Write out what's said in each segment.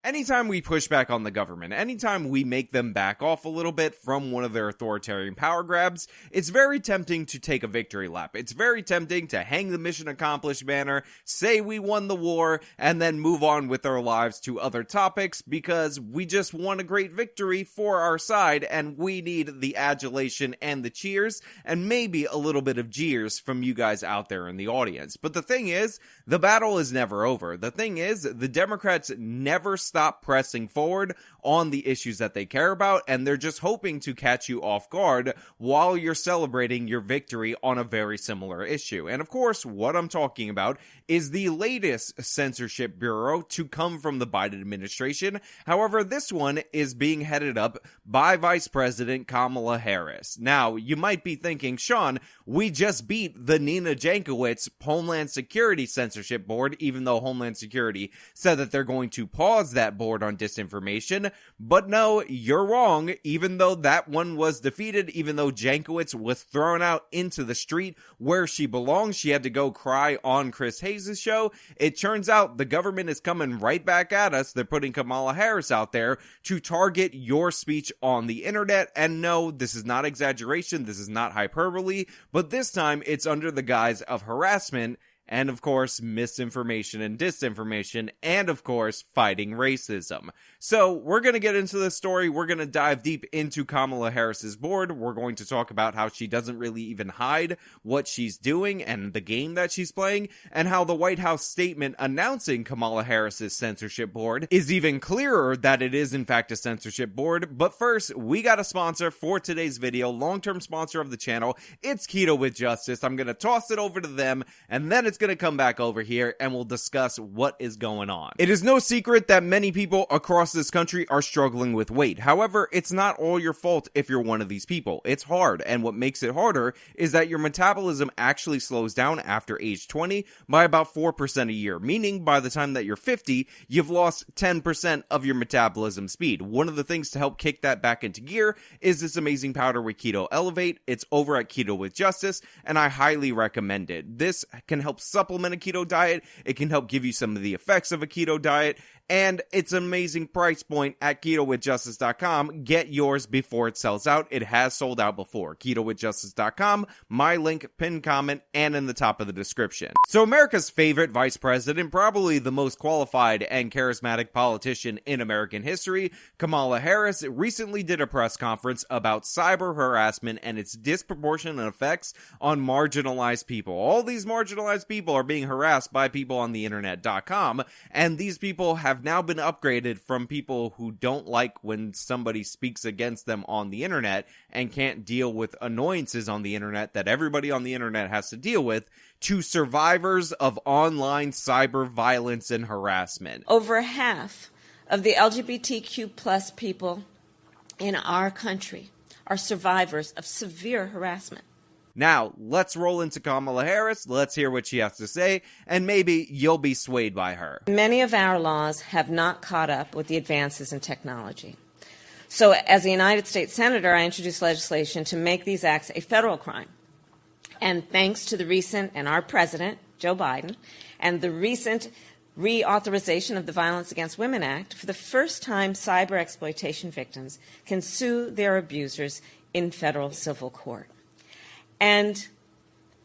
Anytime we push back on the government, anytime we make them back off a little bit from one of their authoritarian power grabs, it's very tempting to take a victory lap. It's very tempting to hang the mission accomplished banner, say we won the war, and then move on with our lives to other topics because we just won a great victory for our side and we need the adulation and the cheers and maybe a little bit of jeers from you guys out there in the audience. But the thing is, the battle is never over. The thing is, the Democrats never stop pressing forward on the issues that they care about, and they're just hoping to catch you off guard while you're celebrating your victory on a very similar issue. And of course, what I'm talking about is the latest censorship bureau to come from the Biden administration. However, this one is being headed up by Vice President Kamala Harris. Now, you might be thinking, Sean, we just beat the Nina Jankowicz Homeland Security Censorship Board, even though Homeland Security said that they're going to pause that board on disinformation. But no, you're wrong. Even though that one was defeated, even though Jankowicz was thrown out into the street where she belongs, she had to go cry on Chris Hayes' show. It turns out the government is coming right back at us. They're putting Kamala Harris out there to target your speech on the internet. And no, this is not exaggeration. This is not hyperbole. But this time it's under the guise of harassment. And of course, misinformation and disinformation, and of course, fighting racism. So, we're going to get into this story. We're going to dive deep into Kamala Harris's board. We're going to talk about how she doesn't really even hide what she's doing and the game that she's playing, and how the White House statement announcing Kamala Harris's censorship board is even clearer that it is in fact a censorship board. But first, we got a sponsor for today's video, long-term sponsor of the channel. It's Keto with Justice. I'm going to toss it over to them, and then it's going to come back over here and we'll discuss what is going on. It is no secret that many people across this country are struggling with weight. However, it's not all your fault if you're one of these people. It's hard, and what makes it harder is that your metabolism actually slows down after age 20 by about 4% a year, meaning by the time that you're 50, you've lost 10% of your metabolism speed. One of the things to help kick that back into gear is this amazing powder with Keto Elevate. It's over at Keto with Justice, and I highly recommend it. This can help supplement a keto diet. It can help give you some of the effects of a keto diet, and it's an amazing price point at ketowithjustice.com. Get yours before it sells out. It has sold out before. ketowithjustice.com, my link, pinned comment, and in the top of the description. So America's favorite vice president, probably the most qualified and charismatic politician in American history, Kamala Harris, recently did a press conference about cyber harassment and its disproportionate effects on marginalized people. All these marginalized people are being harassed by people on the internet.com, and these people have now been upgraded from people who don't like when somebody speaks against them on the internet and can't deal with annoyances on the internet that everybody on the internet has to deal with, to survivors of online cyber violence and harassment. Over half of the LGBTQ plus people in our country are survivors of severe harassment. Now, let's roll into Kamala Harris, let's hear what she has to say, and maybe you'll be swayed by her. Many of our laws have not caught up with the advances in technology. So, as a United States Senator, I introduced legislation to make these acts a federal crime. And thanks to the recent, and our president, Joe Biden, and the recent reauthorization of the Violence Against Women Act, for the first time, cyber exploitation victims can sue their abusers in federal civil court. And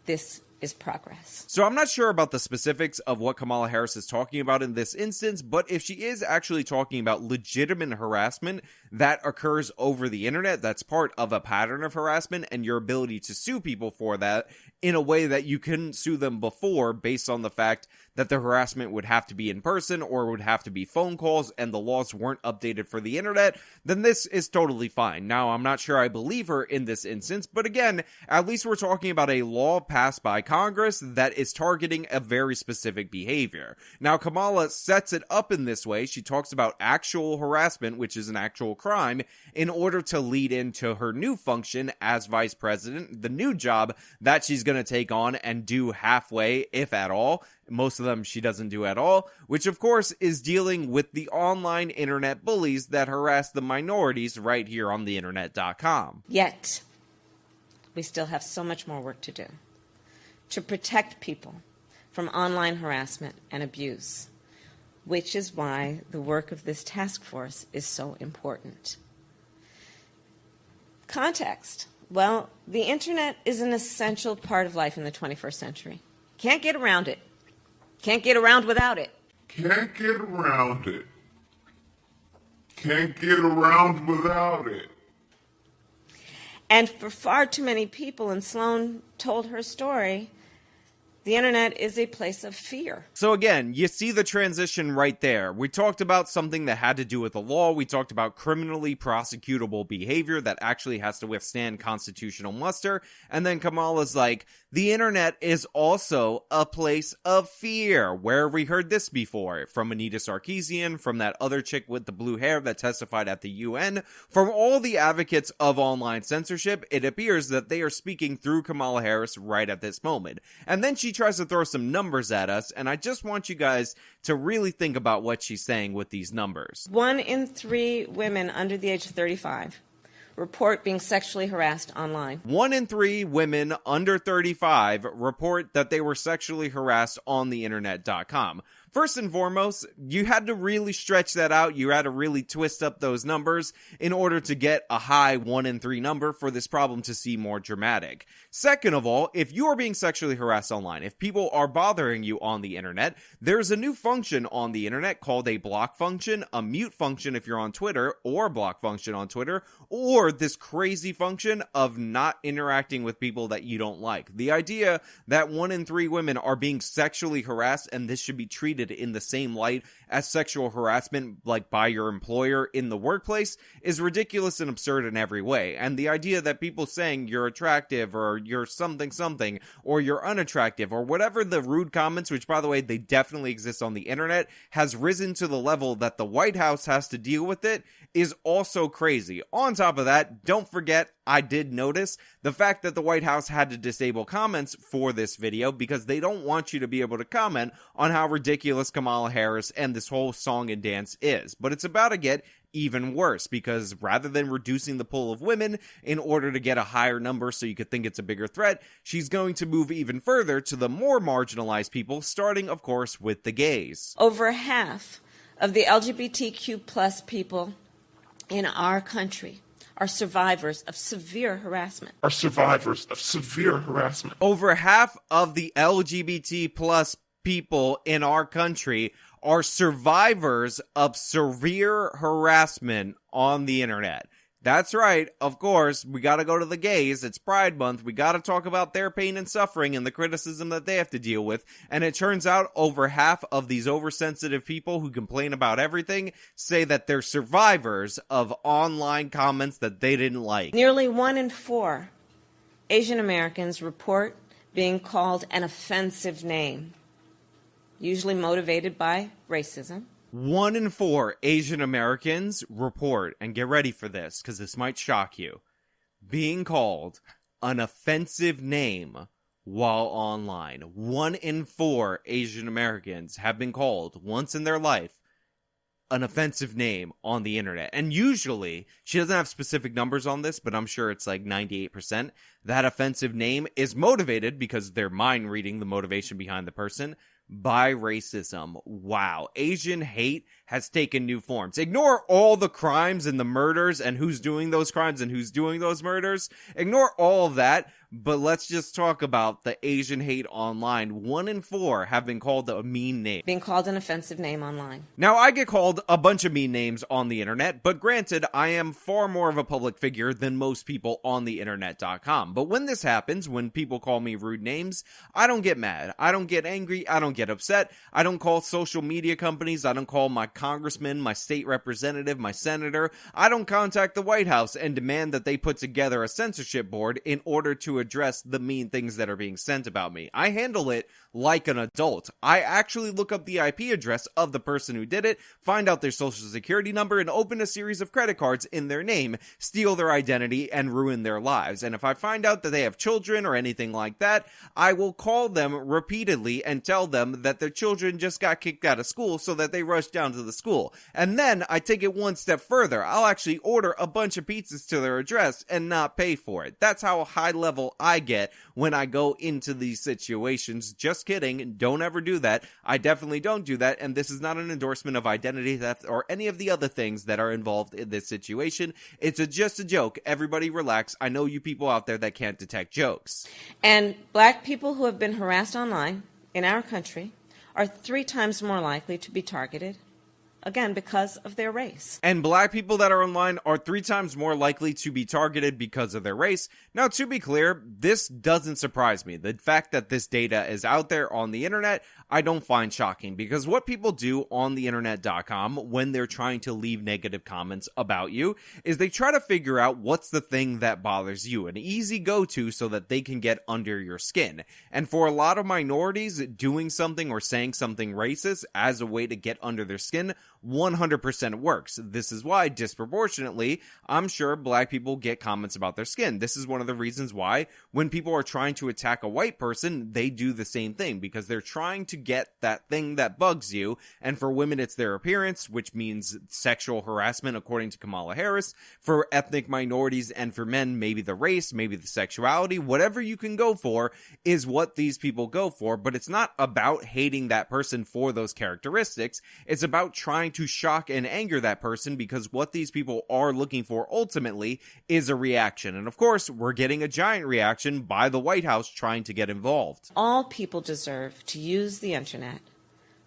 this is progress. So I'm not sure about the specifics of what Kamala Harris is talking about in this instance, but if she is actually talking about legitimate harassment that occurs over the internet, that's part of a pattern of harassment, and your ability to sue people for that in a way that you couldn't sue them before based on the fact that the harassment would have to be in person or would have to be phone calls and the laws weren't updated for the internet, then this is totally fine. Now, I'm not sure I believe her in this instance, but again, at least we're talking about a law passed by Congress that is targeting a very specific behavior. Now, Kamala sets it up in this way. She talks about actual harassment, which is an actual crime, in order to lead into her new function as vice president, the new job that she's going to take on and do halfway, if at all. Most of them she doesn't do at all, which of course is dealing with the online internet bullies that harass the minorities right here on the internet.com. Yet, we still have so much more work to do to protect people from online harassment and abuse. which is why the work of this task force is so important. Context. Well, the internet is an essential part of life in the 21st century. Can't get around it. Can't get around without it. Can't get around it. Can't get around without it. And for far too many people, and Sloan told her story, the internet is a place of fear. So again, you see the transition right there. We talked about something that had to do with the law. We talked about criminally prosecutable behavior that actually has to withstand constitutional muster. And then Kamala's like, the internet is also a place of fear. Where have we heard this before? From Anita Sarkeesian, from that other chick with the blue hair that testified at the UN, from all the advocates of online censorship. It appears that they are speaking through Kamala Harris right at this moment. And then she tries to throw some numbers at us, and I just want you guys to really think about what she's saying with these numbers. 1 in 3 women under the age of 35 report being sexually harassed online. 1 in 3 women under 35 report that they were sexually harassed on the internet.com. First and foremost, you had to really stretch that out. You had to really twist up those numbers in order to get a high 1 in 3 number for this problem to seem more dramatic. Second of all, if you are being sexually harassed online, if people are bothering you on the internet, there's a new function on the internet called a block function, a mute function if you're on Twitter, or a block function on Twitter, or this crazy function of not interacting with people that you don't like. The idea that 1 in 3 women are being sexually harassed and this should be treated in the same light as sexual harassment, like by your employer in the workplace, is ridiculous and absurd in every way. And the idea that people saying you're attractive or you're something something or you're unattractive or whatever the rude comments, which by the way they definitely exist on the internet, has risen to the level that the White House has to deal with it, is also crazy. On top of that, don't forget, I did notice the fact that the White House had to disable comments for this video because they don't want you to be able to comment on how ridiculous Kamala Harris and this whole song and dance is. But it's about to get even worse because rather than reducing the pool of women in order to get a higher number so you could think it's a bigger threat, she's going to move even further to the more marginalized people, starting, of course, with the gays. Over half of the LGBTQ plus people in our country are survivors of severe harassment. Over half of the LGBT plus people in our country are survivors of severe harassment on the internet. That's right, of course, we gotta go to the gays, it's Pride Month, we gotta talk about their pain and suffering and the criticism that they have to deal with, and it turns out over half of these oversensitive people who complain about everything say that they're survivors of online comments that they didn't like. Nearly 1 in 4 Asian Americans report being called an offensive name, usually motivated by racism. 1 in 4 Asian Americans report, and get ready for this, because this might shock you, being called an offensive name while online. 1 in 4 Asian Americans have been called, once in their life, an offensive name on the internet. And usually, she doesn't have specific numbers on this, but I'm sure it's like 98%. That offensive name is motivated, because they're mind reading the motivation behind the person, by racism. Wow. Asian hate has taken new forms. Ignore all the crimes and the murders and who's doing those crimes and who's doing those murders. Ignore all of that. But let's just talk about the Asian hate online. 1 in 4 have been called a mean name. Being called an offensive name online. Now, I get called a bunch of mean names on the internet, but granted, I am far more of a public figure than most people on the internet.com. But when this happens, when people call me rude names, I don't get mad. I don't get angry. I don't get upset. I don't call social media companies. I don't call my congressman, my state representative, my senator. I don't contact the White House and demand that they put together a censorship board in order to address the mean things that are being sent about me. I handle it like an adult. I actually look up the IP address of the person who did it, find out their social security number, and open a series of credit cards in their name, steal their identity, and ruin their lives. And if I find out that they have children or anything like that, I will call them repeatedly and tell them that their children just got kicked out of school so that they rush down to the school. And then I take it one step further. I'll actually order a bunch of pizzas to their address and not pay for it. That's how high level uncomfortable I get when I go into these situations. Just kidding. Don't ever do that. I definitely don't do that. And this is not an endorsement of identity theft or any of the other things that are involved in this situation. It's just a joke. Everybody relax. I know you people out there that can't detect jokes. And black people who have been harassed online in our country are 3 times more likely to be targeted, again, because of their race. And black people that are online are 3 times more likely to be targeted because of their race. Now, to be clear, this doesn't surprise me. The fact that this data is out there on the internet, I don't find shocking, because what people do on the internet.com when they're trying to leave negative comments about you is they try to figure out what's the thing that bothers you, an easy go-to so that they can get under your skin. And for a lot of minorities, doing something or saying something racist as a way to get under their skin 100% works. This is why, disproportionately, I'm sure black people get comments about their skin. This is one of the reasons why when people are trying to attack a white person, they do the same thing, because they're trying to get that thing that bugs you. And for women, it's their appearance, which means sexual harassment, according to Kamala Harris. For ethnic minorities and for men, maybe the race, maybe the sexuality, whatever you can go for is what these people go for. But it's not about hating that person for those characteristics. It's about trying to shock and anger that person, because what these people are looking for ultimately is a reaction. And of course, we're getting a giant reaction by the White House trying to get involved. All people deserve to use the internet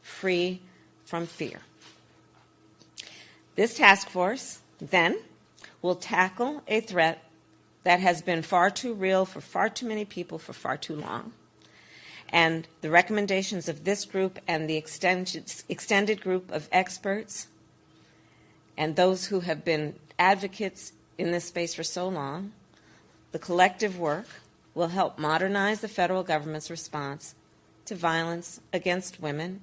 free from fear. This task force, then, will tackle a threat that has been far too real for far too many people for far too long. And the recommendations of this group and the extended group of experts and those who have been advocates in this space for so long, the collective work will help modernize the federal government's response to violence against women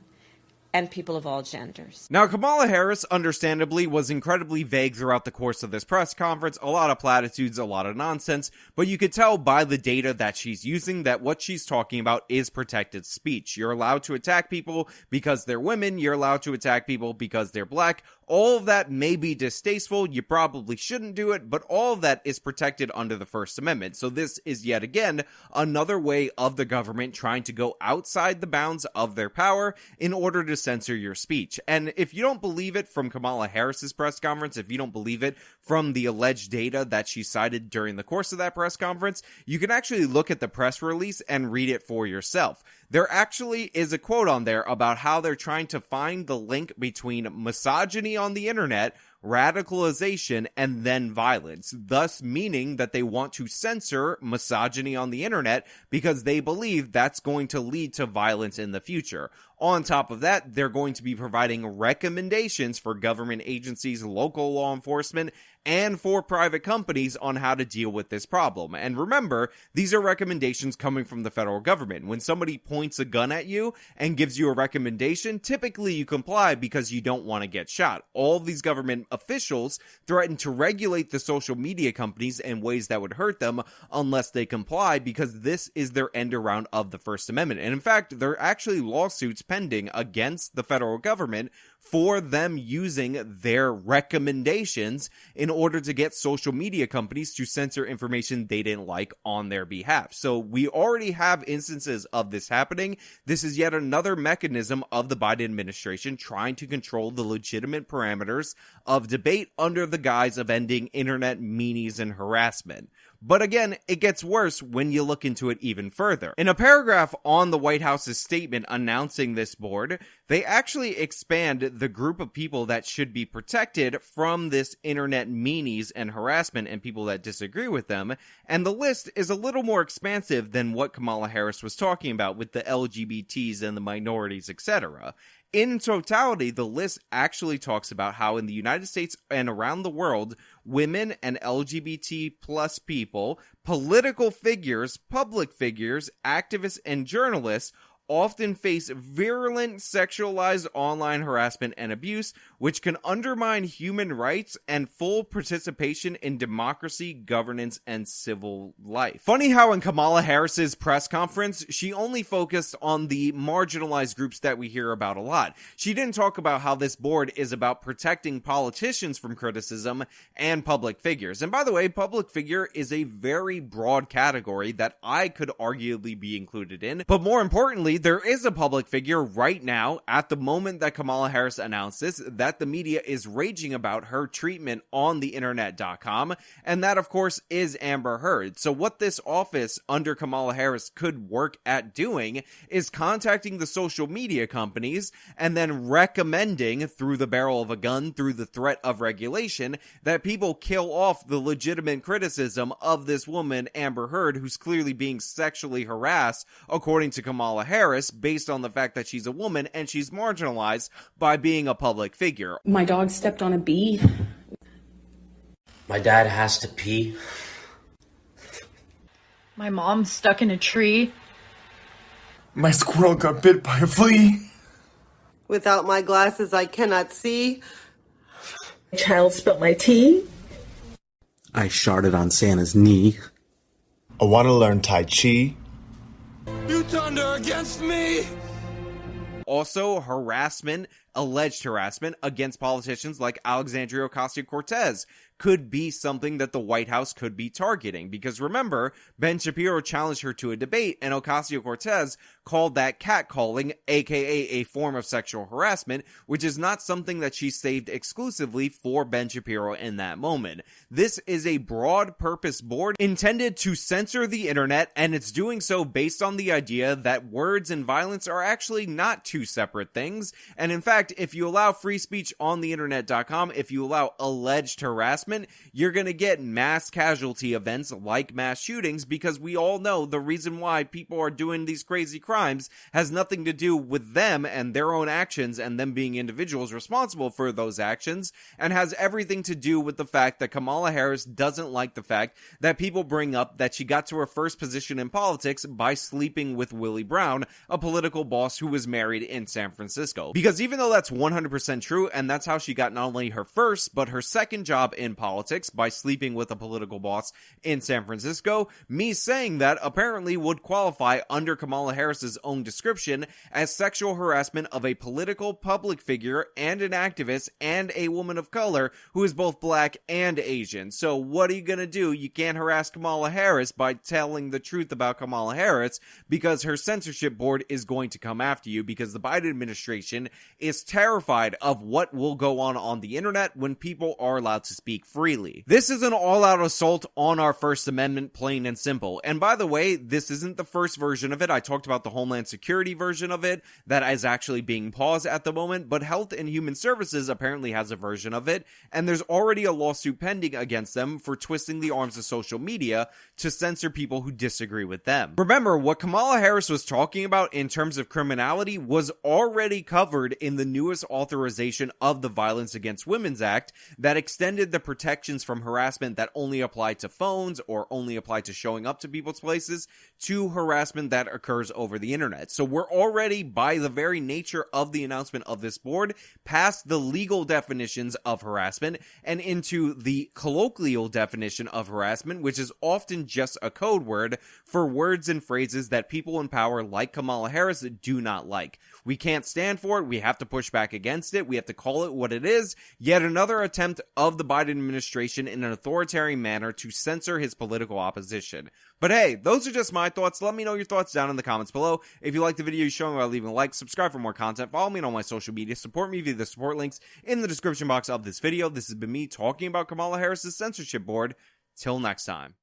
and people of all genders. Now, Kamala Harris, understandably, was incredibly vague throughout the course of this press conference. A lot of platitudes, a lot of nonsense, but you could tell by the data that she's using that what she's talking about is protected speech. You're allowed to attack people because they're women. You're allowed to attack people because they're black. All of that may be distasteful. You probably shouldn't do it, but all of that is protected under the First Amendment. So this is yet again another way of the government trying to go outside the bounds of their power in order to censor your speech. And if you don't believe it from Kamala Harris's press conference, if you don't believe it from the alleged data that she cited during the course of that press conference, you can actually look at the press release and read it for yourself. There actually is a quote on there about how they're trying to find the link between misogyny on the internet, radicalization, and then violence, thus meaning that they want to censor misogyny on the internet because they believe that's going to lead to violence in the future. On top of that, they're going to be providing recommendations for government agencies, local law enforcement, and for private companies on how to deal with this problem. And remember, these are recommendations coming from the federal government. When somebody points a gun at you and gives you a recommendation, typically you comply because you don't want to get shot. All of these government officials threaten to regulate the social media companies in ways that would hurt them unless they comply, because this is their end around of the First Amendment. And in fact, there are actually lawsuits pending against the federal government for them using their recommendations in order to get social media companies to censor information they didn't like on their behalf. So we already have instances of this happening. This is yet another mechanism of the Biden administration trying to control the legitimate parameters of debate under the guise of ending internet meanies and harassment. But again, it gets worse when you look into it even further. In a paragraph on the White House's statement announcing this board, they actually expand the group of people that should be protected from this internet meanies and harassment and people that disagree with them. And the list is a little more expansive than what Kamala Harris was talking about with the LGBTs and the minorities, etc. In totality, the list actually talks about how in the United States and around the world, women and LGBT plus people, political figures, public figures, activists, and journalists often face virulent sexualized online harassment and abuse, which can undermine human rights and full participation in democracy, governance, and civil life. Funny how in Kamala Harris's press conference, she only focused on the marginalized groups that we hear about a lot. She didn't talk about how this board is about protecting politicians from criticism and public figures. And by the way, public figure is a very broad category that I could arguably be included in. But more importantly, there is a public figure right now, at the moment that Kamala Harris announced this, that the media is raging about her treatment on the internet.com, and that of course is Amber Heard. So what this office under Kamala Harris could work at doing is contacting the social media companies and then recommending through the barrel of a gun, through the threat of regulation, that people kill off the legitimate criticism of this woman, Amber Heard, who's clearly being sexually harassed, according to Kamala Harris, based on the fact that she's a woman and she's marginalized by being a public figure. My dog stepped on a bee. My dad has to pee. My mom's stuck in a tree. My squirrel got bit by a flea. Without my glasses, I cannot see. My child spilled my tea. I sharted on Santa's knee. I want to learn Tai Chi. You turned her against me! Also, alleged harassment against politicians like Alexandria Ocasio-Cortez could be something that the White House could be targeting. Because remember, Ben Shapiro challenged her to a debate, and Ocasio-Cortez called that catcalling, aka a form of sexual harassment, which is not something that she saved exclusively for Ben Shapiro in that moment. This is a broad purpose board intended to censor the internet, and it's doing so based on the idea that words and violence are actually not two separate things. And in fact, if you allow free speech on the internet.com, if you allow alleged harassment, you're going to get mass casualty events like mass shootings, because we all know the reason why people are doing these crazy crimes has nothing to do with them and their own actions and them being individuals responsible for those actions, and has everything to do with the fact that Kamala Harris doesn't like the fact that people bring up that she got to her first position in politics by sleeping with Willie Brown, a political boss who was married in San Francisco. Because even though that's 100% true, and that's how she got not only her first, but her second job in politics by sleeping with a political boss in San Francisco, me saying that apparently would qualify under Kamala Harris's own description as sexual harassment of a political public figure and an activist and a woman of color who is both black and Asian. So what are you gonna do? You can't harass Kamala Harris by telling the truth about Kamala Harris, because her censorship board is going to come after you, because the Biden administration is terrified of what will go on the internet when people are allowed to speak freely. This is an all-out assault on our First Amendment, plain and simple. And by the way, this isn't the first version of it. I talked about the Homeland Security version of it that is actually being paused at the moment, but Health and Human Services apparently has a version of it, and there's already a lawsuit pending against them for twisting the arms of social media to censor people who disagree with them. Remember, what Kamala Harris was talking about in terms of criminality was already covered in the newest authorization of the Violence Against Women's Act that extended the protections from harassment that only apply to phones or only apply to showing up to people's places to harassment that occurs over the internet. So we're already, by the very nature of the announcement of this board, past the legal definitions of harassment and into the colloquial definition of harassment, which is often just a code word for words and phrases that people in power like Kamala Harris do not like. We can't stand for it. We have to push back against it. We have to call it what it is. Yet another attempt of the Biden administration in an authoritarian manner to censor his political opposition. But hey, those are just my thoughts. Let me know your thoughts down in the comments below. If you like the video, show me by leaving a like, subscribe for more content, follow me on all my social media, support me via the support links in the description box of this video. This has been me talking about Kamala Harris's censorship board. Till next time.